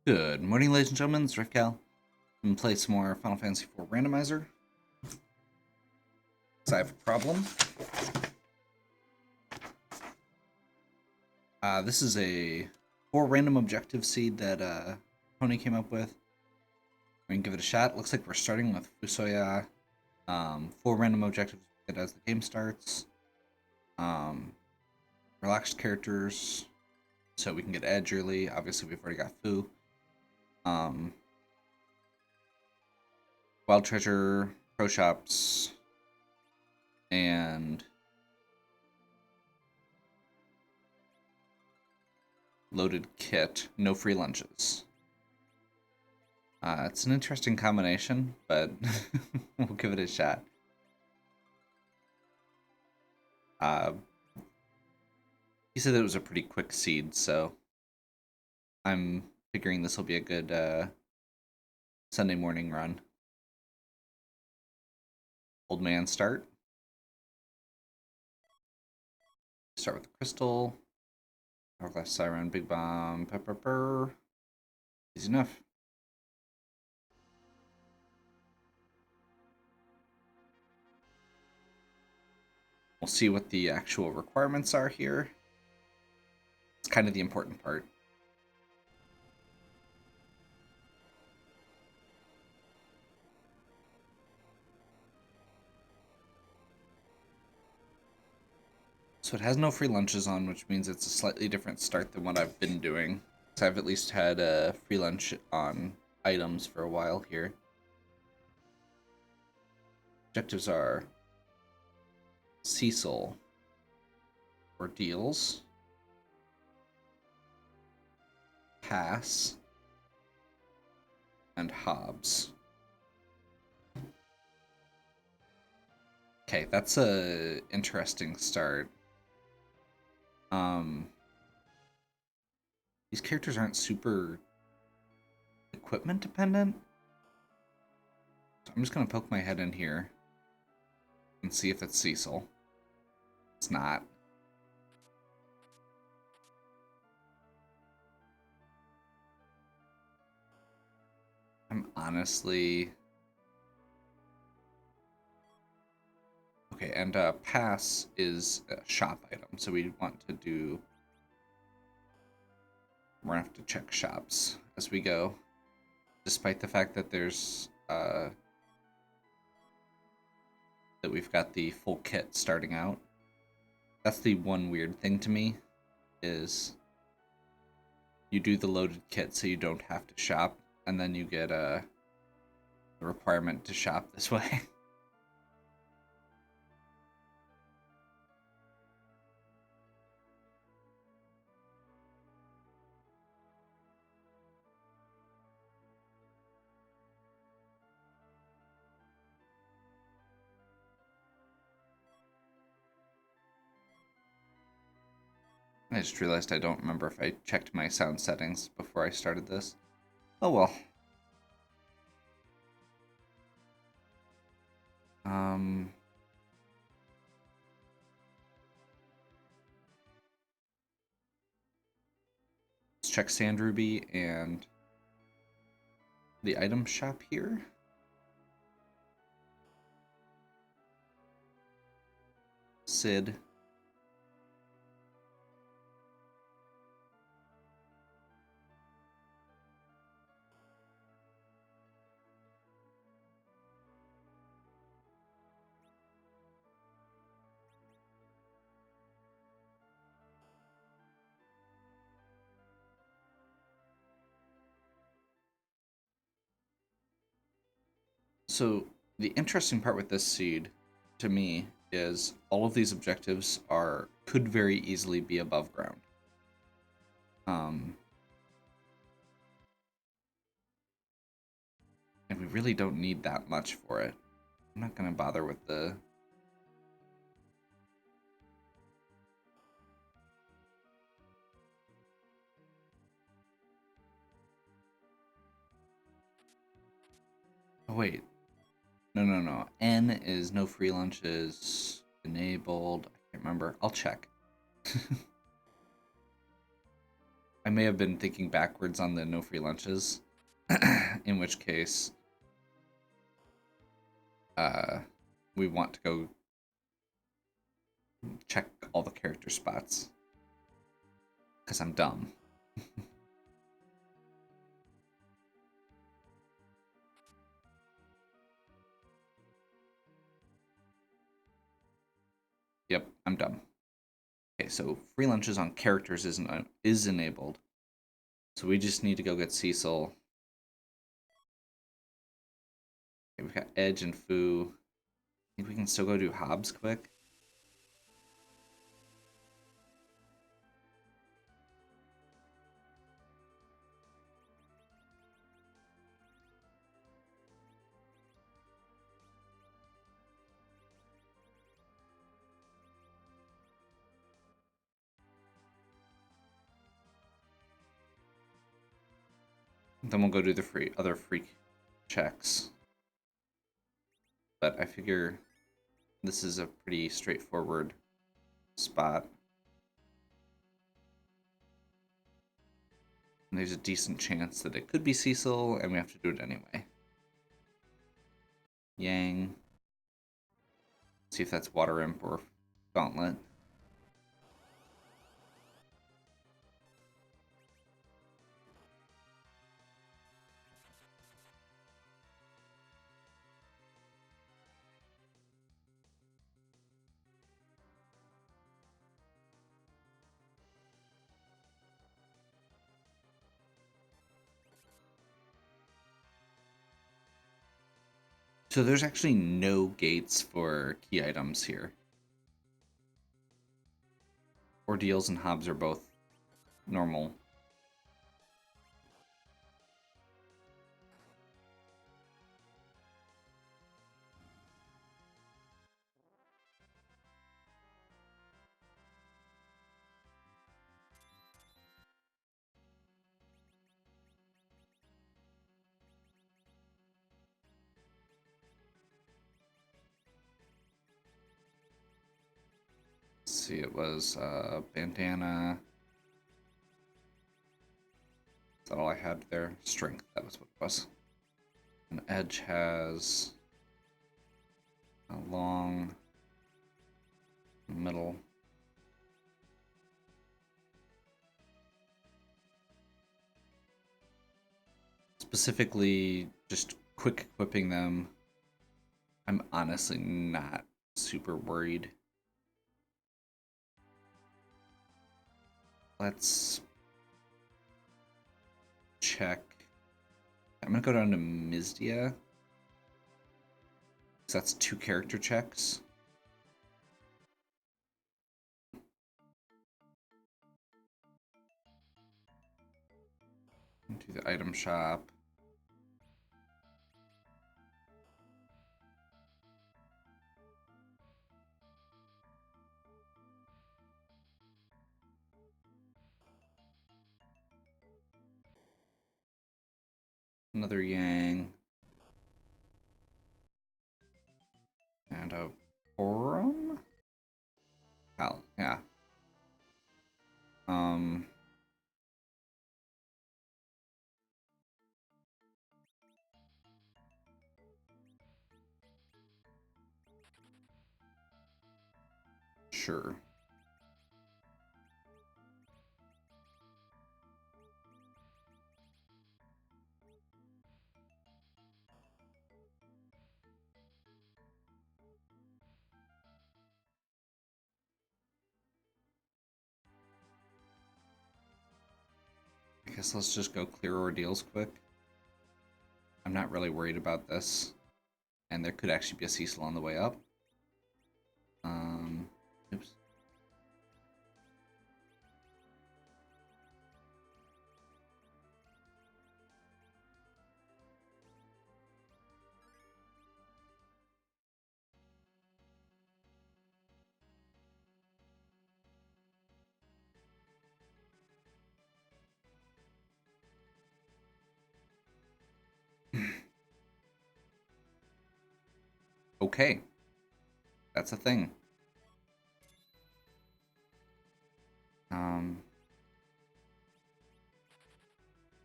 Good morning, ladies and gentlemen. It's Riftcal. I'm going to play some more Final Fantasy IV Randomizer. So I have a problem. This is a 4 random objective seed that Tony came up with. We can give it a shot. Looks like we're starting with Fusoya. 4 random objectives as the game starts. Relaxed characters, so we can get Edge early. Obviously, we've already got Fu. Wild Treasure, Pro Shops, and Loaded Kit. No free lunches. It's an interesting combination, but we'll give it a shot. He said it was a pretty quick seed, so I'm figuring this will be a good Sunday morning run. Old man start. Start with the crystal. Hourglass Siren, Big Bomb, Pepper. Easy enough. We'll see what the actual requirements are here. It's kind of the important part. So it has no free lunches on, which means it's a slightly different start than what I've been doing. So I've at least had a free lunch on items for a while here. Objectives are Cecil, Ordeals, Pass, and Hobbs. Okay, that's a interesting start. These characters aren't super equipment dependent. So I'm just gonna poke my head in here and see if it's Cecil. It's not. I'm honestly... Okay, and pass is a shop item, so we want to do... We're gonna have to check shops as we go, despite the fact that there's that we've got the full kit starting out. That's the one weird thing to me, is you do the loaded kit so you don't have to shop, and then you get the requirement to shop this way. I just realized I don't remember if I checked my sound settings before I started this. Oh well. Let's check Sand Ruby and the item shop here. Sid. So the interesting part with this seed, to me, is all of these objectives could very easily be above ground. And we really don't need that much for it. I'm not gonna bother with the... Oh wait. No. N is no free lunches, enabled. I can't remember. I'll check. I may have been thinking backwards on the no free lunches, in which case we want to go check all the character spots. Because I'm dumb. Yep, I'm dumb. Okay, so free lunches on characters is enabled. So we just need to go get Cecil. Okay, we've got Edge and Fu. I think we can still go do Hobbs quick. Then we'll go do the other free checks. But I figure this is a pretty straightforward spot. And there's a decent chance that it could be Cecil, and we have to do it anyway. Yang. See if that's Water Imp or Gauntlet. So there's actually no gates for key items here. Ordeals and Hobbs are both normal. Let's see, it was bandana. Is that all I had there? Strength, that was what it was. And Edge has a long middle. Specifically, just quick equipping them, I'm honestly not super worried. Let's check. I'm gonna go down to Mizdia. So that's 2 character checks. Do the item shop. Another Yang. And a Forum? Hell, yeah. Sure. I guess let's just go clear ordeals quick. I'm not really worried about this. And there could actually be a Cecil on the way up. Oops. Okay. That's a thing.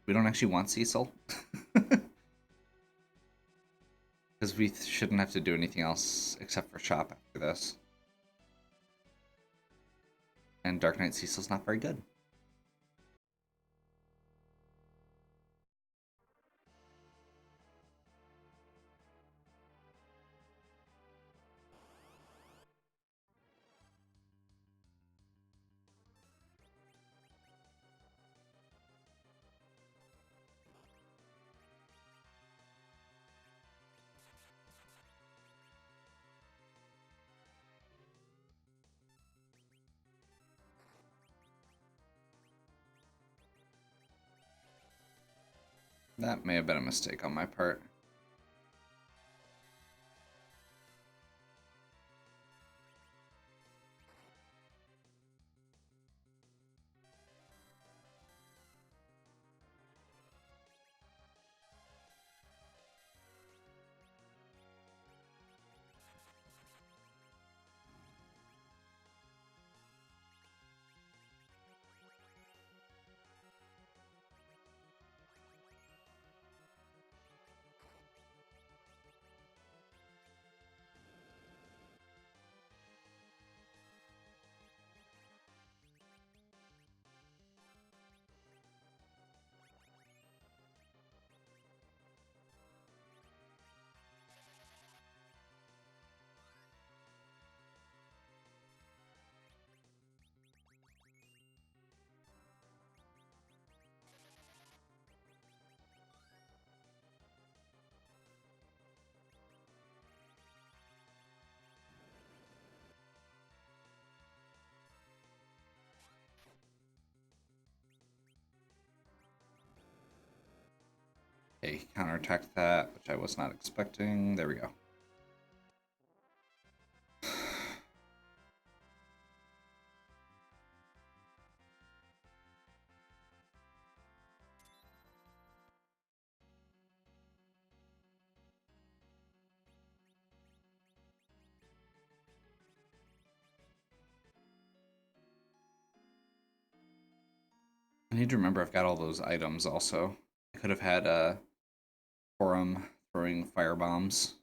We don't actually want Cecil. Because we shouldn't have to do anything else except for shop after this. And Dark Knight Cecil's not very good. That may have been a mistake on my part. Okay, counterattack that, which I was not expecting. There we go. I need to remember I've got all those items also. I could have had a forum throwing fire bombs.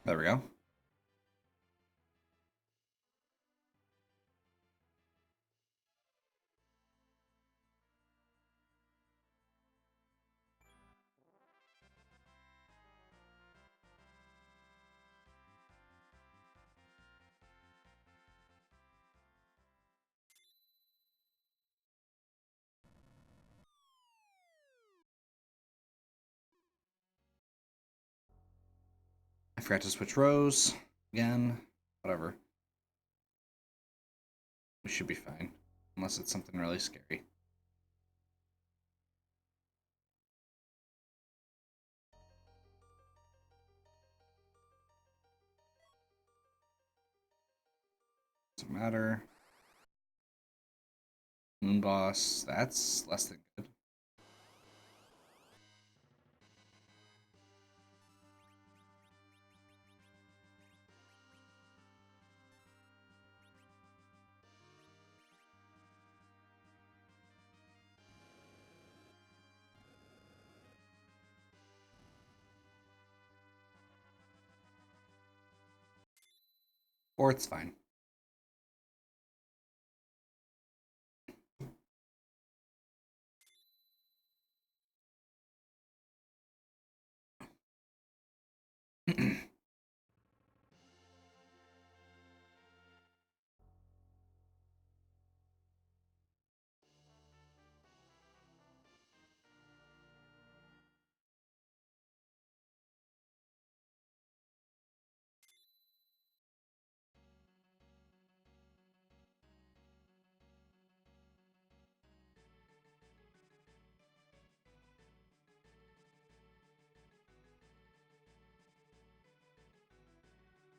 There we go. I forgot to switch rows again. Whatever. We should be fine. Unless it's something really scary. Doesn't matter. Moon Boss, that's less than good. Or it's fine.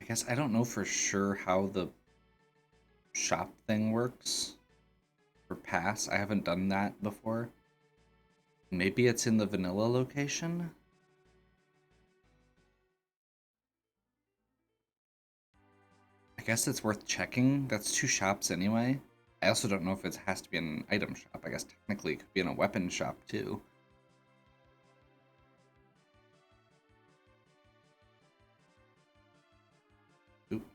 guess I don't know for sure how the shop thing works for pass. I haven't done that before. Maybe it's in the vanilla location? I guess it's worth checking. That's 2 shops anyway. I also don't know if it has to be in an item shop. I guess technically it could be in a weapon shop too. Oop.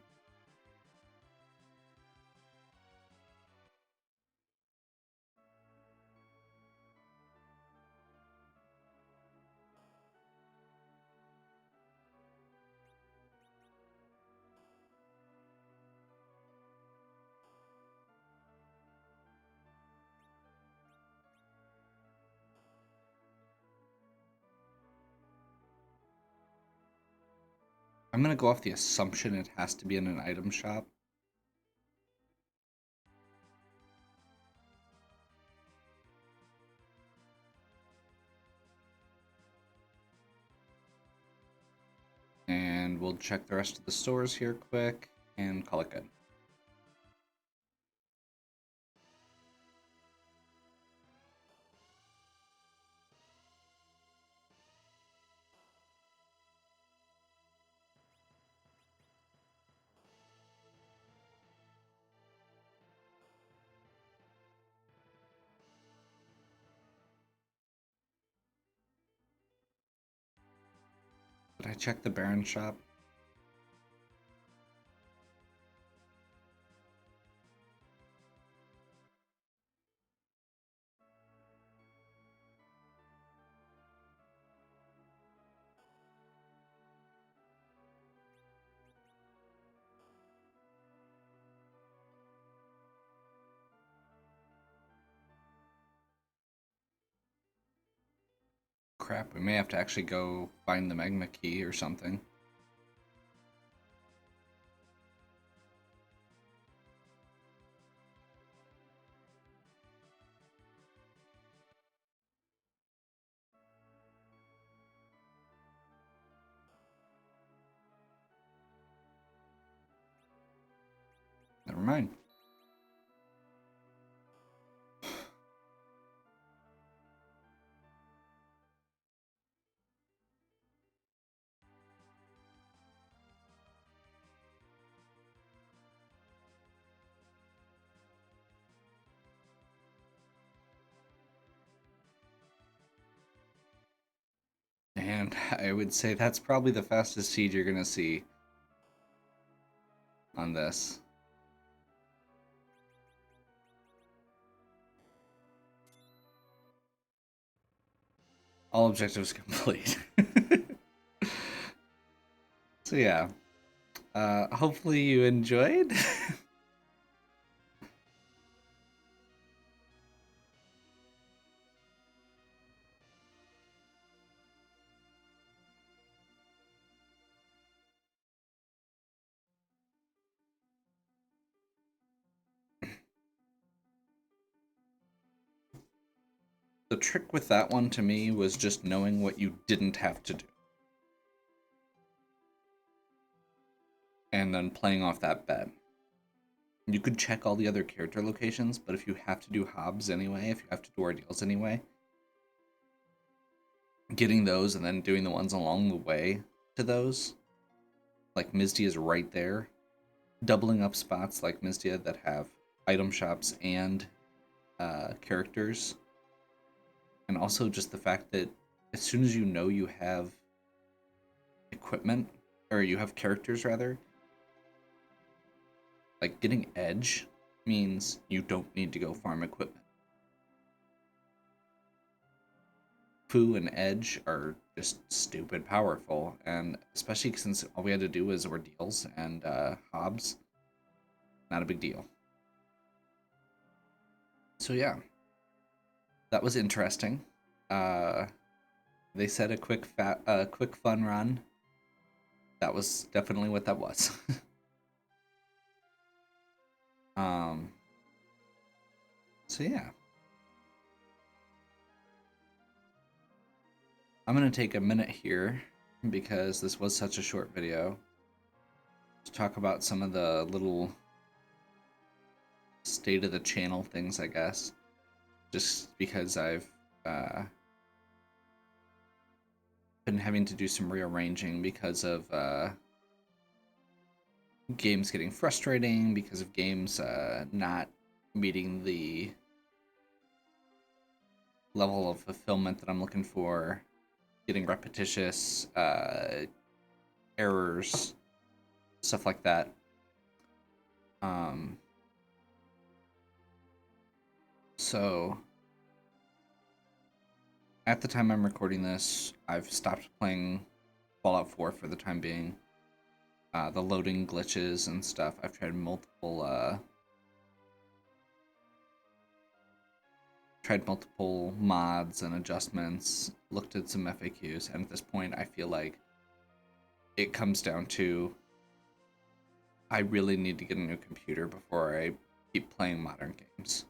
I'm gonna go off the assumption it has to be in an item shop. And we'll check the rest of the stores here quick and call it good. Did I check the Baron shop? Crap, we may have to actually go find the magma key or something. Never mind. And I would say that's probably the fastest siege you're gonna see on this. All objectives complete. So yeah, hopefully you enjoyed. The trick with that one to me was just knowing what you didn't have to do. And then playing off that bet. You could check all the other character locations, but if you have to do Hobbs anyway, if you have to do ordeals anyway, getting those and then doing the ones along the way to those, like Mizdia is right there, doubling up spots like Mizdia that have item shops and characters, and also just the fact that as soon as you know you have equipment, or you have characters rather, like getting Edge means you don't need to go farm equipment. Fu and Edge are just stupid powerful, and especially since all we had to do was ordeals and Hobbs, not a big deal. So yeah, that was interesting. They said a quick fun run. That was definitely what that was. um. So yeah, I'm gonna take a minute here because this was such a short video. to talk about some of the little state of the channel things, I guess. Just because I've been having to do some rearranging because of games getting frustrating, because of games not meeting the level of fulfillment that I'm looking for, getting repetitious, errors, stuff like that. So at the time I'm recording this, I've stopped playing Fallout 4 for the time being. The loading glitches and stuff, I've tried multiple mods and adjustments, looked at some FAQs, and at this point I feel like it comes down to I really need to get a new computer before I keep playing modern games.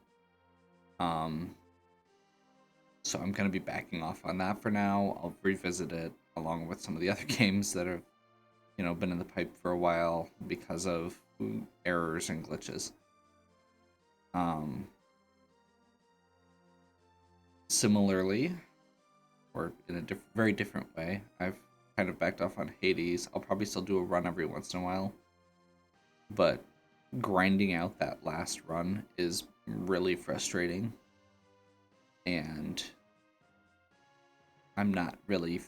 So I'm going to be backing off on that for now. I'll revisit it along with some of the other games that have, been in the pipe for a while because of errors and glitches. Similarly, or in a very different way, I've kind of backed off on Hades. I'll probably still do a run every once in a while, but grinding out that last run is really frustrating, and I'm not really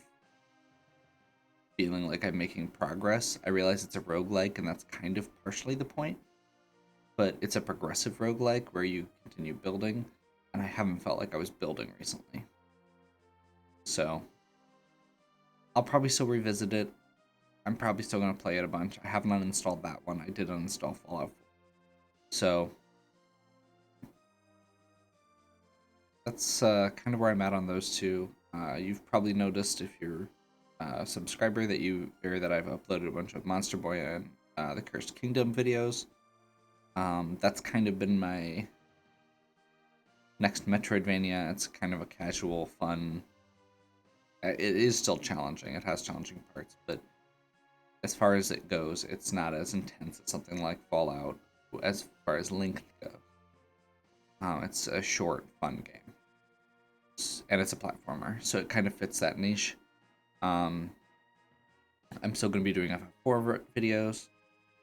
feeling like I'm making progress. I realize it's a roguelike, and that's kind of partially the point, but it's a progressive roguelike where you continue building, and I haven't felt like I was building recently. So I'll probably still revisit it. I'm probably still going to play it a bunch. I haven't uninstalled that one. I did uninstall Fallout 4. So that's kind of where I'm at on those two. You've probably noticed if you're a subscriber that I've uploaded a bunch of Monster Boy and the Cursed Kingdom videos. That's kind of been my next Metroidvania. It's kind of a casual, fun. It is still challenging. It has challenging parts, but as far as it goes, it's not as intense as something like Fallout as far as length goes. It's a short, fun game. And it's a platformer, so it kind of fits that niche. I'm still going to be doing FF4 videos.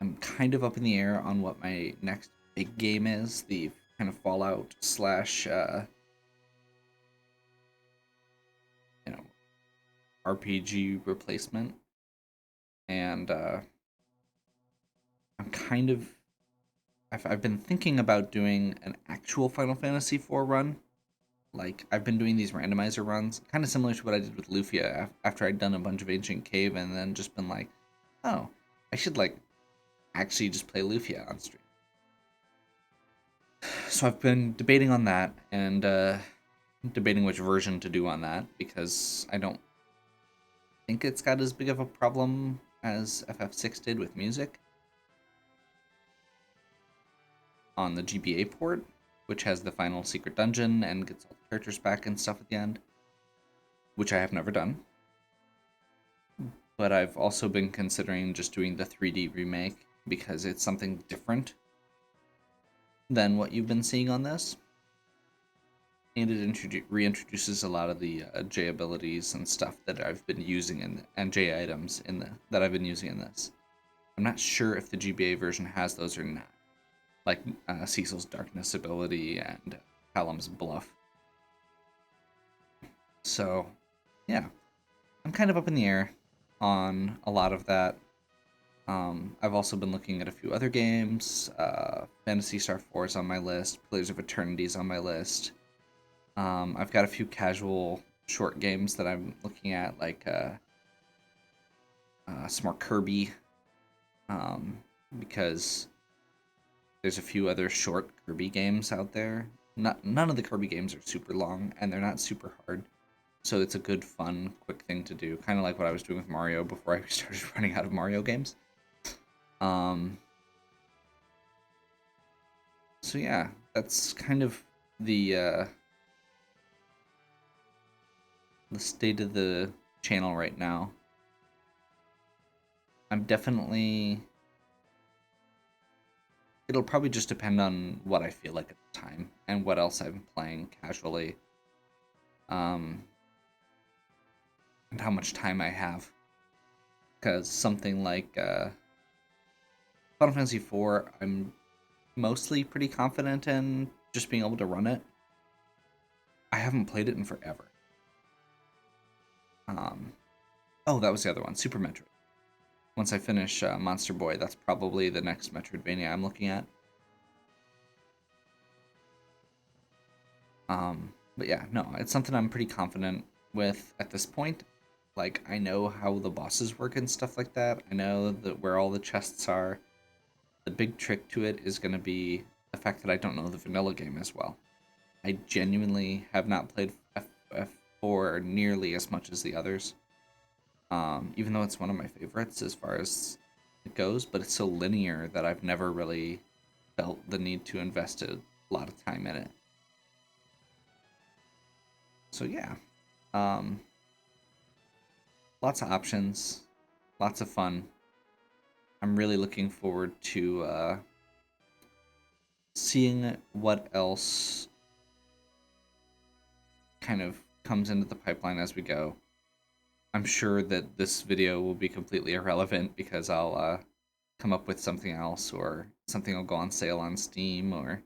I'm kind of up in the air on what my next big game is, the kind of Fallout slash RPG replacement. And I've been thinking about doing an actual Final Fantasy IV run. Like, I've been doing these randomizer runs, kind of similar to what I did with Lufia after I'd done a bunch of Ancient Cave and then just been like, oh, I should, actually just play Lufia on stream. So I've been debating on that and debating which version to do on that because I don't think it's got as big of a problem as FF6 did with music on the GBA port, which has the final secret dungeon and gets all the characters back and stuff at the end, which I have never done. But I've also been considering just doing the 3D remake because it's something different than what you've been seeing on this. And it reintroduces a lot of the J abilities and stuff that I've been using and J items that I've been using in this. I'm not sure if the GBA version has those or not, like Cecil's Darkness ability and Callum's Bluff. So, yeah, I'm kind of up in the air on a lot of that. I've also been looking at a few other games. Phantasy Star 4 is on my list. Pillars of Eternity is on my list. I've got a few casual short games that I'm looking at, like some more Kirby, because there's a few other short Kirby games out there. None of the Kirby games are super long, and they're not super hard. So it's a good, fun, quick thing to do. Kind of like what I was doing with Mario before I started running out of Mario games. So yeah, that's kind of the state of the channel right now. I'm definitely it'll probably just depend on what I feel like at the time and what else I'm playing casually, um, and how much time I have. Because something like Final Fantasy IV, I'm mostly pretty confident in just being able to run it. I haven't played it in forever. Um, oh, that was the other one, Super Metroid. Once I finish Monster Boy, that's probably the next Metroidvania I'm looking at. But yeah, no, it's something I'm pretty confident with at this point. Like, I know how the bosses work and stuff like that. I know that where all the chests are. The big trick to it is going to be the fact that I don't know the vanilla game as well. I genuinely have not played FF4 nearly as much as the others. Even though it's one of my favorites as far as it goes, but it's so linear that I've never really felt the need to invest a lot of time in it. So yeah, um, lots of options, lots of fun. I'm really looking forward to seeing what else kind of comes into the pipeline as we go. I'm sure that this video will be completely irrelevant because I'll come up with something else, or something will go on sale on Steam, or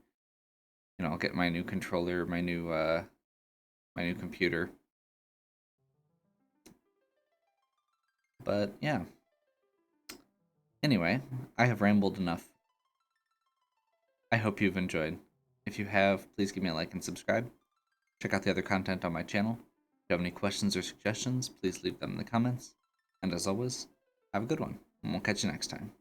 I'll get my new controller, my new computer. But yeah. Anyway, I have rambled enough. I hope you've enjoyed. If you have, please give me a like and subscribe. Check out the other content on my channel. If you have any questions or suggestions, please leave them in the comments. And as always, have a good one, and we'll catch you next time.